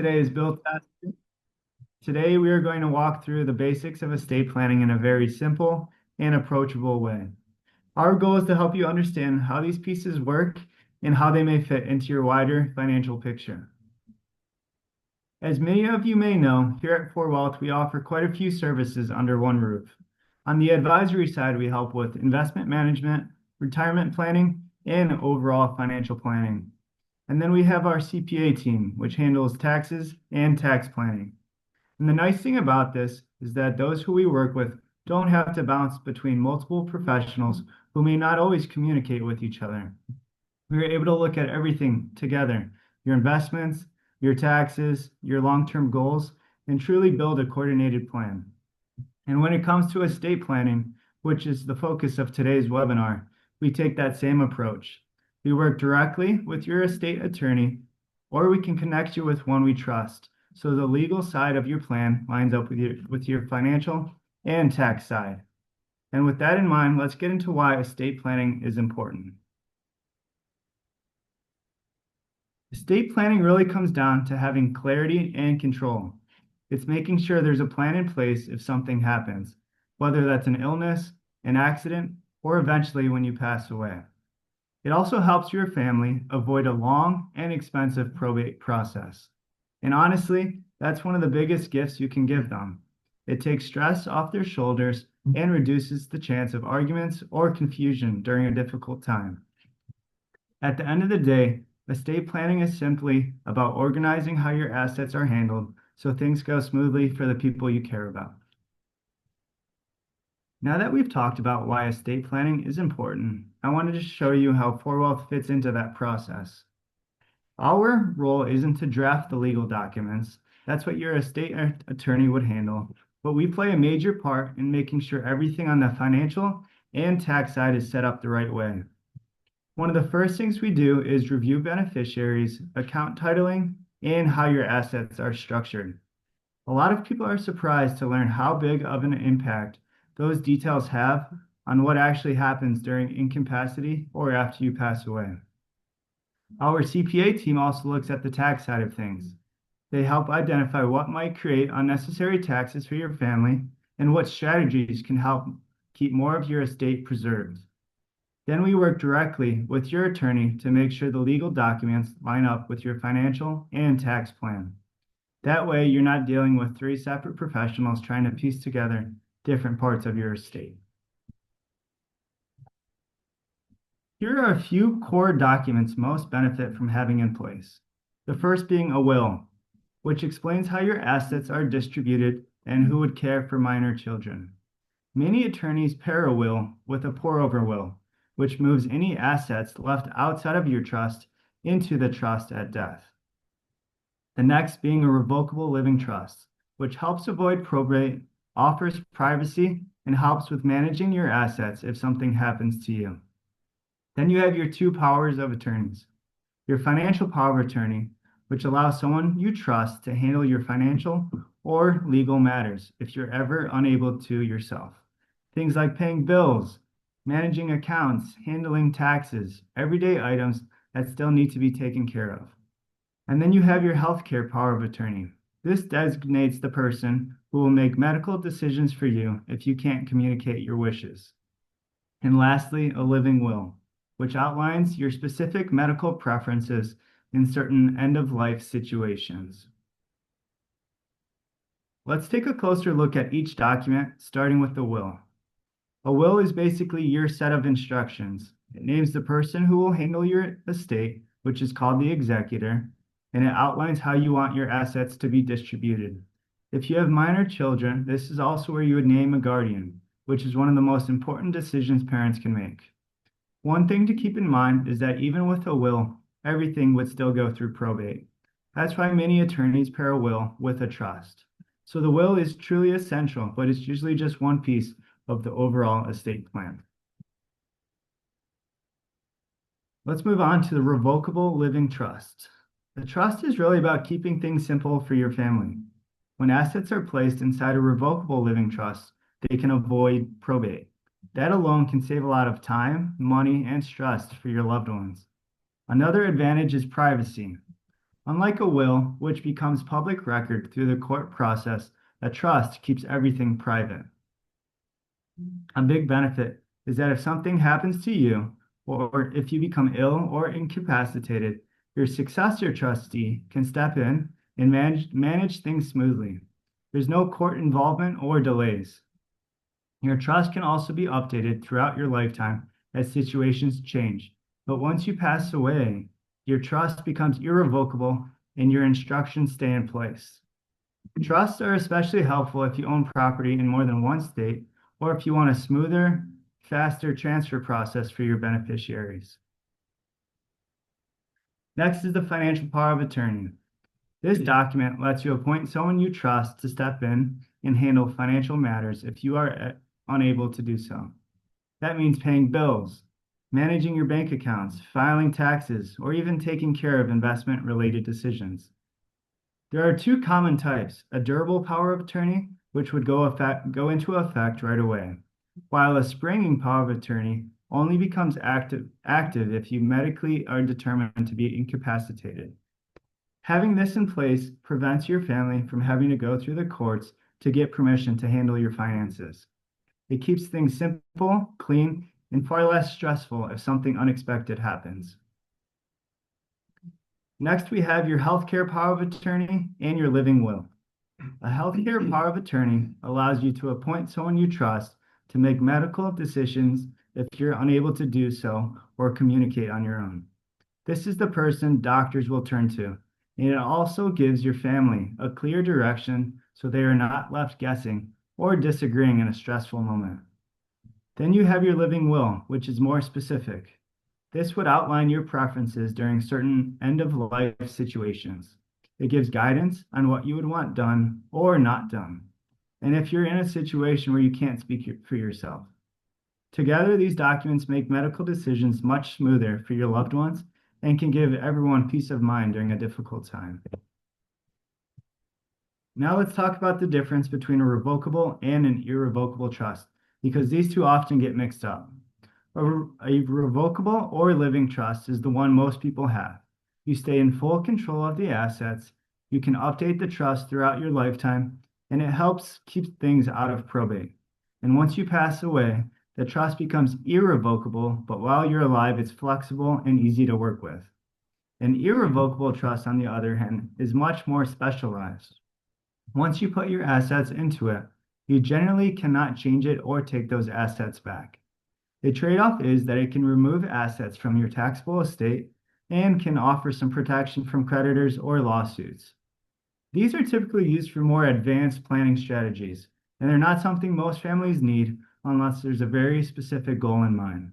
Today is Bill Tasker. Today we are going to walk through the basics of estate planning in a very simple and approachable way. Our goal is to help you understand how these pieces work and how they may fit into your wider financial picture. As many of you may know, here at For Wealth, we offer quite a few services under one roof. On the advisory side, we help with investment management, retirement planning, and overall financial planning. And then we have our CPA team, which handles taxes and tax planning. And the nice thing about this is that those who we work with don't have to bounce between multiple professionals who may not always communicate with each other. We are able to look at everything together, your investments, your taxes, your long-term goals, and truly build a coordinated plan. And when it comes to estate planning, which is the focus of today's webinar, we take that same approach. We work directly with your estate attorney, or we can connect you with one we trust, so the legal side of your plan lines up with your financial and tax side. And with that in mind, let's get into why estate planning is important. Estate planning really comes down to having clarity and control. It's making sure there's a plan in place if something happens, whether that's an illness, an accident, or eventually when you pass away. It also helps your family avoid a long and expensive probate process. And honestly, that's one of the biggest gifts you can give them. It takes stress off their shoulders and reduces the chance of arguments or confusion during a difficult time. At the end of the day, estate planning is simply about organizing how your assets are handled so things go smoothly for the people you care about. Now that we've talked about why estate planning is important, I wanted to show you how For Wealth fits into that process. Our role isn't to draft the legal documents. That's what your estate attorney would handle. But we play a major part in making sure everything on the financial and tax side is set up the right way. One of the first things we do is review beneficiaries, account titling, and how your assets are structured. A lot of people are surprised to learn how big of an impact those details have on what actually happens during incapacity or after you pass away. Our CPA team also looks at the tax side of things. They help identify what might create unnecessary taxes for your family and what strategies can help keep more of your estate preserved. Then we work directly with your attorney to make sure the legal documents line up with your financial and tax plan. That way, you're not dealing with three separate professionals trying to piece together different parts of your estate. Here are a few core documents most benefit from having in place. The first being a will, which explains how your assets are distributed and who would care for minor children. Many attorneys pair a will with a pour-over will, which moves any assets left outside of your trust into the trust at death. The next being a revocable living trust, which helps avoid probate, offers privacy, and helps with managing your assets if something happens to you. Then you have your two powers of attorneys. Your financial power of attorney, which allows someone you trust to handle your financial or legal matters if you're ever unable to yourself. Things like paying bills, managing accounts, handling taxes, everyday items that still need to be taken care of. And then you have your healthcare power of attorney. This designates the person who will make medical decisions for you if you can't communicate your wishes. And lastly, a living will, which outlines your specific medical preferences in certain end-of-life situations. Let's take a closer look at each document, starting with the will. A will is basically your set of instructions. It names the person who will handle your estate, which is called the executor, and it outlines how you want your assets to be distributed. If you have minor children, this is also where you would name a guardian, which is one of the most important decisions parents can make. One thing to keep in mind is that even with a will, everything would still go through probate. That's why many attorneys pair a will with a trust. So the will is truly essential, but it's usually just one piece of the overall estate plan. Let's move on to the revocable living trust. The trust is really about keeping things simple for your family. When assets are placed inside a revocable living trust, they can avoid probate. That alone can save a lot of time, money, and stress for your loved ones. Another advantage is privacy. Unlike a will, which becomes public record through the court process, a trust keeps everything private. A big benefit is that if something happens to you, or if you become ill or incapacitated, your successor trustee can step in and manage things smoothly. There's no court involvement or delays. Your trust can also be updated throughout your lifetime as situations change. But once you pass away, your trust becomes irrevocable and your instructions stay in place. Trusts are especially helpful if you own property in more than one state or if you want a smoother, faster transfer process for your beneficiaries. Next is the financial power of attorney. This document lets you appoint someone you trust to step in and handle financial matters if you are unable to do so. That means paying bills, managing your bank accounts, filing taxes, or even taking care of investment-related decisions. There are two common types: a durable power of attorney, which would go into effect right away, while a springing power of attorney only becomes active if you medically are determined to be incapacitated. Having this in place prevents your family from having to go through the courts to get permission to handle your finances. It keeps things simple, clean, and far less stressful if something unexpected happens. Next, we have your healthcare power of attorney and your living will. A healthcare power of attorney allows you to appoint someone you trust to make medical decisions if you're unable to do so or communicate on your own. This is the person doctors will turn to, and it also gives your family a clear direction so they are not left guessing or disagreeing in a stressful moment. Then you have your living will, which is more specific. This would outline your preferences during certain end-of-life situations. It gives guidance on what you would want done or not done, and if you're in a situation where you can't speak for yourself. Together, these documents make medical decisions much smoother for your loved ones and can give everyone peace of mind during a difficult time. Now let's talk about the difference between a revocable and an irrevocable trust, because these two often get mixed up. A revocable or living trust is the one most people have. You stay in full control of the assets, you can update the trust throughout your lifetime, and it helps keep things out of probate. And once you pass away, the trust becomes irrevocable, but while you're alive, it's flexible and easy to work with. An irrevocable trust, on the other hand, is much more specialized. Once you put your assets into it, you generally cannot change it or take those assets back. The trade-off is that it can remove assets from your taxable estate and can offer some protection from creditors or lawsuits. These are typically used for more advanced planning strategies, and they're not something most families need unless there's a very specific goal in mind.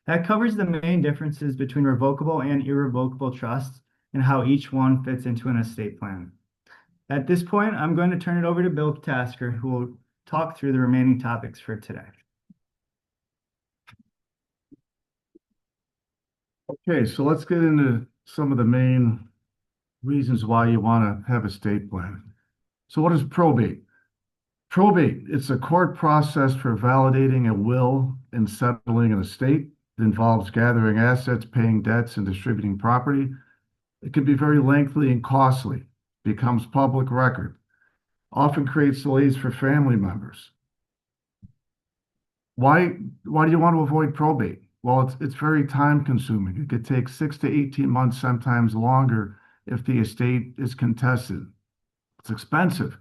That covers the main differences between revocable and irrevocable trusts and how each one fits into an estate plan. At this point, I'm going to turn it over to Bill Tasker, who will talk through the remaining topics for today. Okay, so let's get into some of the main reasons why you want to have estate planning. So what is probate? Probate, it's a court process for validating a will and settling an estate. It involves gathering assets, paying debts, and distributing property. It can be very lengthy and costly, becomes public record, often creates delays for family members. Why do you want to avoid probate? Well, it's very time consuming. It could take 6 to 18 months, sometimes longer, if the estate is contested. It's expensive.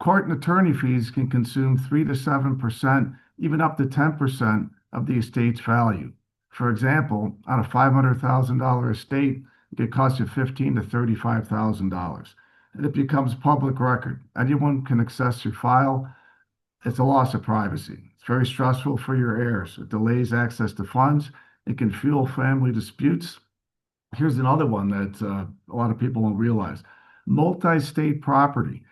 Court and attorney fees can consume 3 to 7%, even up to 10% of the estate's value. For example, on a $500,000 estate, it could cost you $15,000 to $35,000. And it becomes public record. Anyone can access your file. It's a loss of privacy. It's very stressful for your heirs. It delays access to funds. It can fuel family disputes. Here's another one that a lot of people don't realize. Multi-state property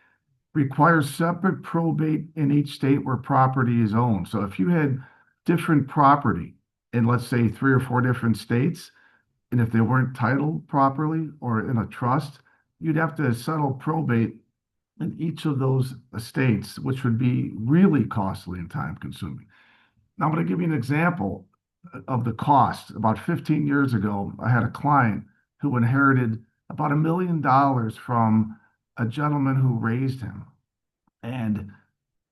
requires separate probate in each state where property is owned. So if you had different property in, let's say, 3 or 4 different states, and if they weren't titled properly or in a trust, you'd have to settle probate in each of those estates, which would be really costly and time consuming. Now, I'm going to give you an example of the cost. About 15 years ago, I had a client who inherited about $1 million from a gentleman who raised him. And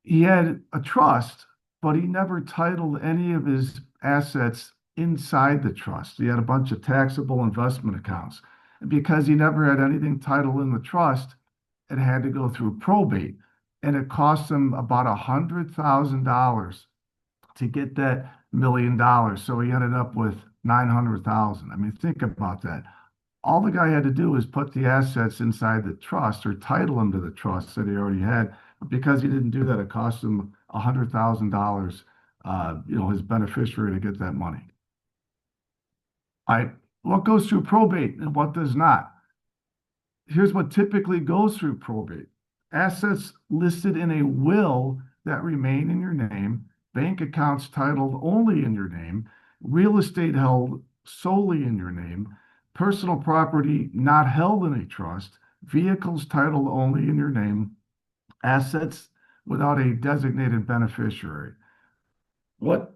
he had a trust, but he never titled any of his assets inside the trust. He had a bunch of taxable investment accounts. And because he never had anything titled in the trust, it had to go through probate. And it cost him about $100,000 to get that $1 million. So he ended up with 900,000. I mean, think about that. All the guy had to do was put the assets inside the trust or title them to the trust that he already had. But because he didn't do that, it cost him $100,000, his beneficiary to get that money. What goes through probate and what does not? Here's what typically goes through probate. Assets listed in a will that remain in your name, bank accounts titled only in your name, real estate held solely in your name, personal property not held in a trust, vehicles titled only in your name, assets without a designated beneficiary. What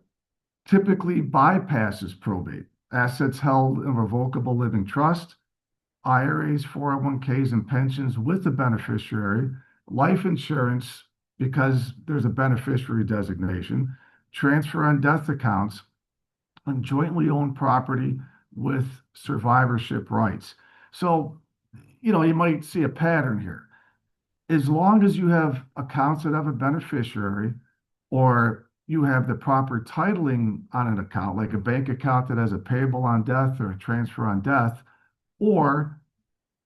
typically bypasses probate? Assets held in revocable living trust, IRAs, 401ks, and pensions with a beneficiary, life insurance because there's a beneficiary designation, transfer on death accounts, and jointly owned property with survivorship rights. So, you might see a pattern here. As long as you have accounts that have a beneficiary or you have the proper titling on an account, like a bank account that has a payable on death or a transfer on death, or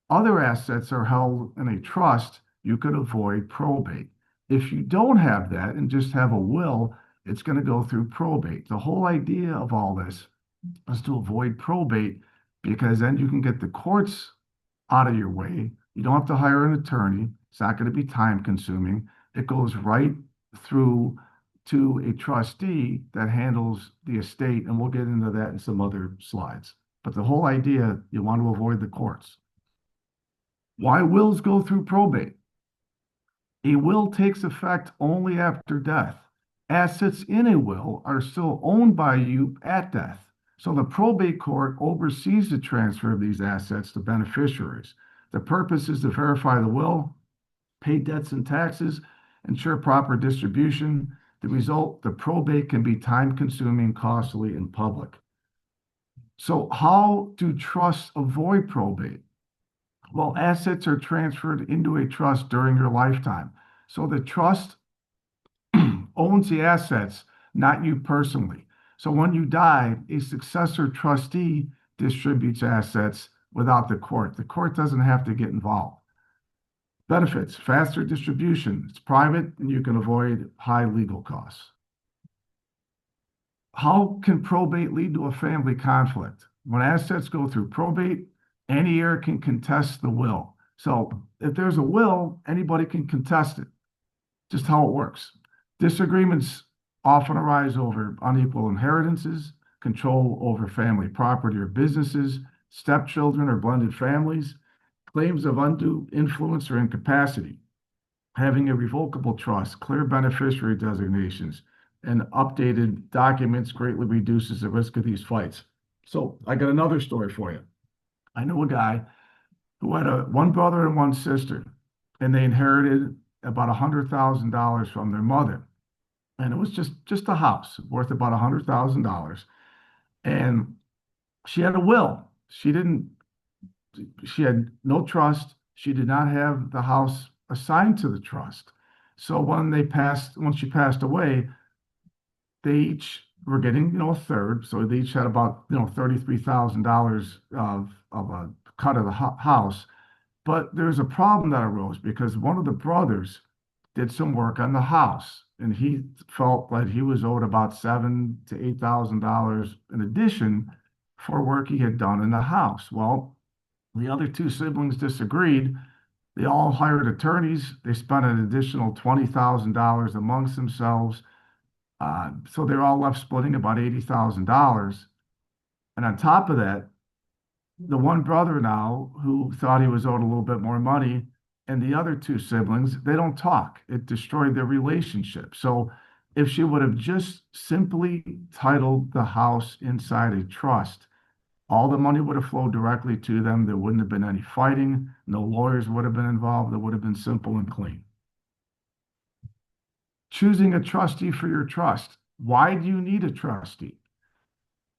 other assets are held in a trust, you could avoid probate. If you don't have that and just have a will, it's going to go through probate. The whole idea of all this is to avoid probate because then you can get the courts out of your way. You don't have to hire an attorney. It's not going to be time consuming. It goes right through to a trustee that handles the estate, and we'll get into that in some other slides. But the whole idea, you want to avoid the courts. Why wills go through probate? A will takes effect only after death. Assets in a will are still owned by you at death. So the probate court oversees the transfer of these assets to beneficiaries. The purpose is to verify the will, pay debts and taxes, ensure proper distribution. The result, the probate can be time-consuming, costly, and public. So how do trusts avoid probate? Well, assets are transferred into a trust during your lifetime. So the trust owns the assets, not you personally. So when you die, a successor trustee distributes assets without the court. The court doesn't have to get involved. Benefits, faster distribution. It's private and you can avoid high legal costs. How can probate lead to a family conflict? When assets go through probate, any heir can contest the will. So if there's a will, anybody can contest it. Just how it works. Disagreements often arise over unequal inheritances, control over family property or businesses, stepchildren or blended families, claims of undue influence or incapacity. Having a revocable trust, clear beneficiary designations, and updated documents greatly reduces the risk of these fights. So I got another story for you. I know a guy who had one brother and one sister, and they inherited about $100,000 from their mother. And it was just a house worth about $100,000. And she had a will. She had no trust. She did not have the house assigned to the trust. So when she passed away, they each were getting, a third. So they each had about, $33,000 of a cut of the house. But there's a problem that arose because one of the brothers did some work on the house, and he felt like he was owed about $7,000 to $8,000 in addition for work he had done in the house. Well, the other two siblings disagreed. They all hired attorneys. They spent an additional $20,000 amongst themselves. So they're all left splitting about $80,000. And on top of that, the one brother now who thought he was owed a little bit more money, and the other two siblings, they don't talk. It destroyed their relationship. So if she would have just simply titled the house inside a trust, All the money would have flowed directly to them. There wouldn't have been any fighting. No lawyers would have been involved. It would have been simple and clean. Choosing a trustee for your trust. Why do you need a trustee?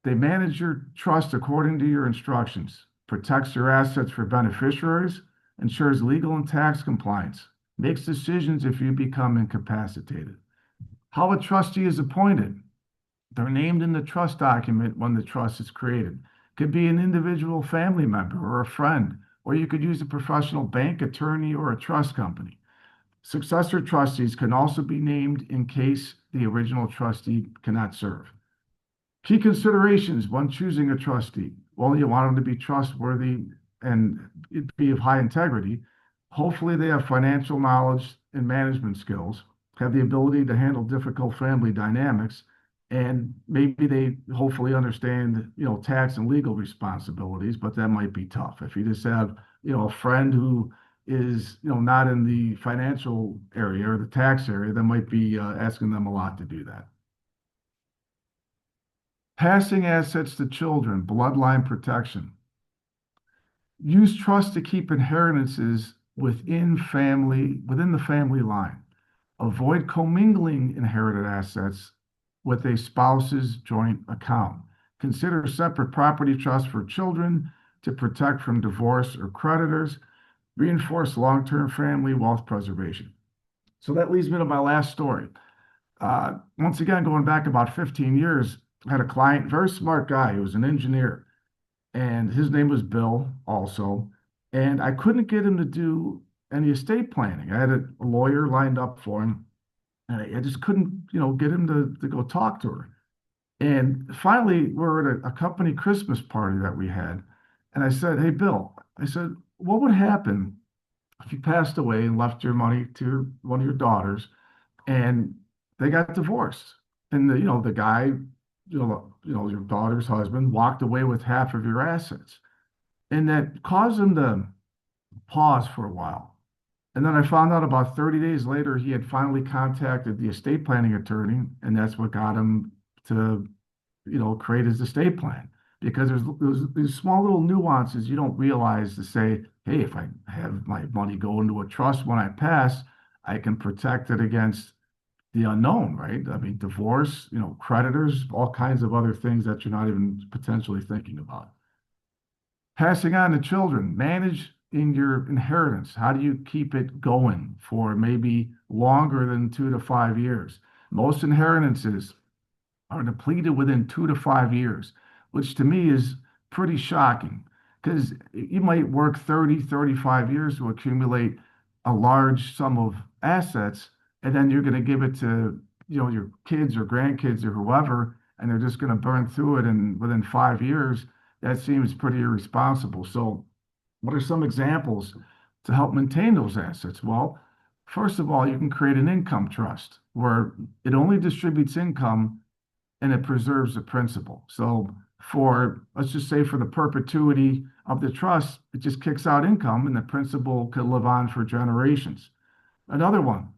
They manage your trust according to your instructions, protects your assets for beneficiaries, ensures legal and tax compliance, makes decisions if you become incapacitated. How a trustee is appointed. They're named in the trust document when the trust is created. Could be an individual family member or a friend, or you could use a professional bank, attorney, or a trust company. Successor trustees can also be named in case the original trustee cannot serve. Key considerations when choosing a trustee. Well, you want them to be trustworthy and be of high integrity. Hopefully, they have financial knowledge and management skills, have the ability to handle difficult family dynamics, and maybe they hopefully understand, tax and legal responsibilities, but that might be tough. If you just have, a friend who is, not in the financial area or the tax area, that might be asking them a lot to do that. Passing assets to children, bloodline protection. Use trust to keep inheritances within the family line. Avoid commingling inherited assets with a spouse's joint account. Consider separate property trusts for children to protect from divorce or creditors. Reinforce long-term family wealth preservation. So that leads me to my last story. Once again, going back about 15 years, I had a client, very smart guy. He was an engineer, and his name was Bill also. And I couldn't get him to do any estate planning. I had a lawyer lined up for him, and I just couldn't, get him to go talk to her. And finally, we're at a company Christmas party that we had. And I said, "Hey, Bill," I said, "what would happen if you passed away and left your money to one of your daughters and they got divorced? And the guy, your daughter's husband walked away with half of your assets." And that caused him to pause for a while. And then I found out about 30 days later, he had finally contacted the estate planning attorney, and that's what got him to, create his estate plan. Because there's these small little nuances you don't realize to say, hey, if I have my money go into a trust when I pass, I can protect it against the unknown, right? I mean, divorce, creditors, all kinds of other things that you're not even potentially thinking about. Passing on to children, manage in your inheritance. How do you keep it going for maybe longer than 2 to 5 years? Most inheritances are depleted within 2 to 5 years, which to me is pretty shocking because you might work 30, 35 years to accumulate a large sum of assets, and then you're going to give it to, your kids or grandkids or whoever, and they're just going to burn through it. And within 5 years, that seems pretty irresponsible. So what are some examples to help maintain those assets? Well, first of all, you can create an income trust where it only distributes income and it preserves the principal. So let's just say for the perpetuity of the trust, it just kicks out income and the principal could live on for generations. Another one,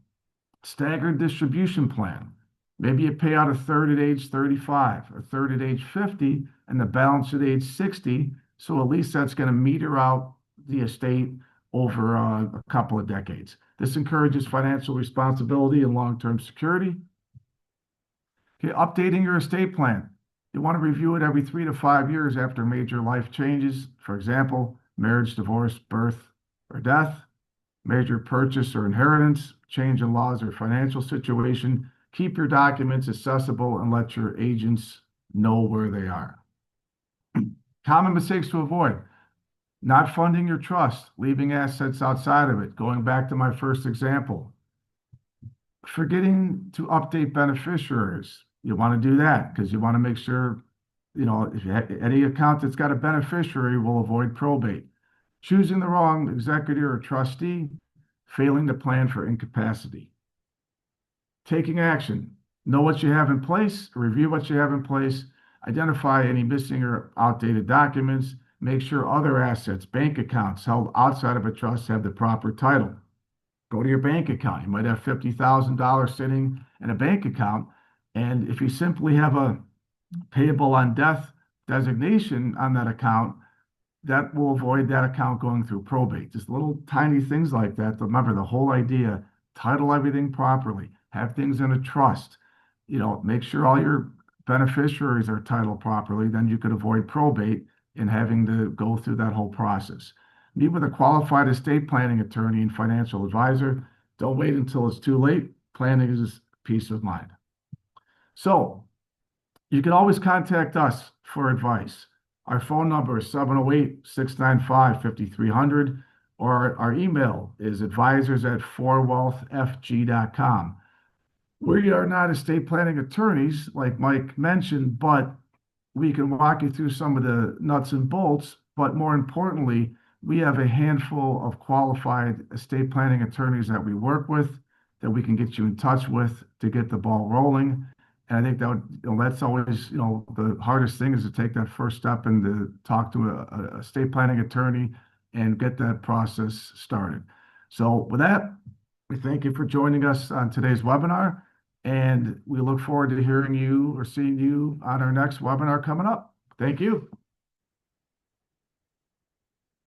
staggered distribution plan. Maybe you pay out a third at age 35, a third at age 50, and the balance at age 60. So at least that's going to meter out the estate over a couple of decades. This encourages financial responsibility and long-term security. Okay, updating your estate plan. You want to review it every 3 to 5 years after major life changes. For example, marriage, divorce, birth, or death, major purchase or inheritance, change in laws or financial situation. Keep your documents accessible and let your agents know where they are. Common mistakes to avoid. Not funding your trust, leaving assets outside of it. Going back to my first example. Forgetting to update beneficiaries. You want to do that because you want to make sure, if any account that's got a beneficiary will avoid probate. Choosing the wrong executor or trustee, failing to plan for incapacity. Taking action. Know what you have in place, review what you have in place, identify any missing or outdated documents, make sure other assets, bank accounts held outside of a trust have the proper title. Go to your bank account. You might have $50,000 sitting in a bank account. And if you simply have a payable on death designation on that account, that will avoid that account going through probate. Just little tiny things like that. Remember the whole idea, title everything properly, have things in a trust, make sure all your beneficiaries are titled properly, then you could avoid probate and having to go through that whole process. Meet with a qualified estate planning attorney and financial advisor. Don't wait until it's too late. Planning is peace of mind. So you can always contact us for advice. Our phone number is 708-695-5300, or our email is advisors@4wealthfg.com. We are not estate planning attorneys, like Mike mentioned, but we can walk you through some of the nuts and bolts. But more importantly, we have a handful of qualified estate planning attorneys that we work with that we can get you in touch with to get the ball rolling. And I think that's always, the hardest thing is to take that first step and to talk to a estate planning attorney and get that process started. So with that, we thank you for joining us on today's webinar, and we look forward to hearing you or seeing you on our next webinar coming up. Thank you.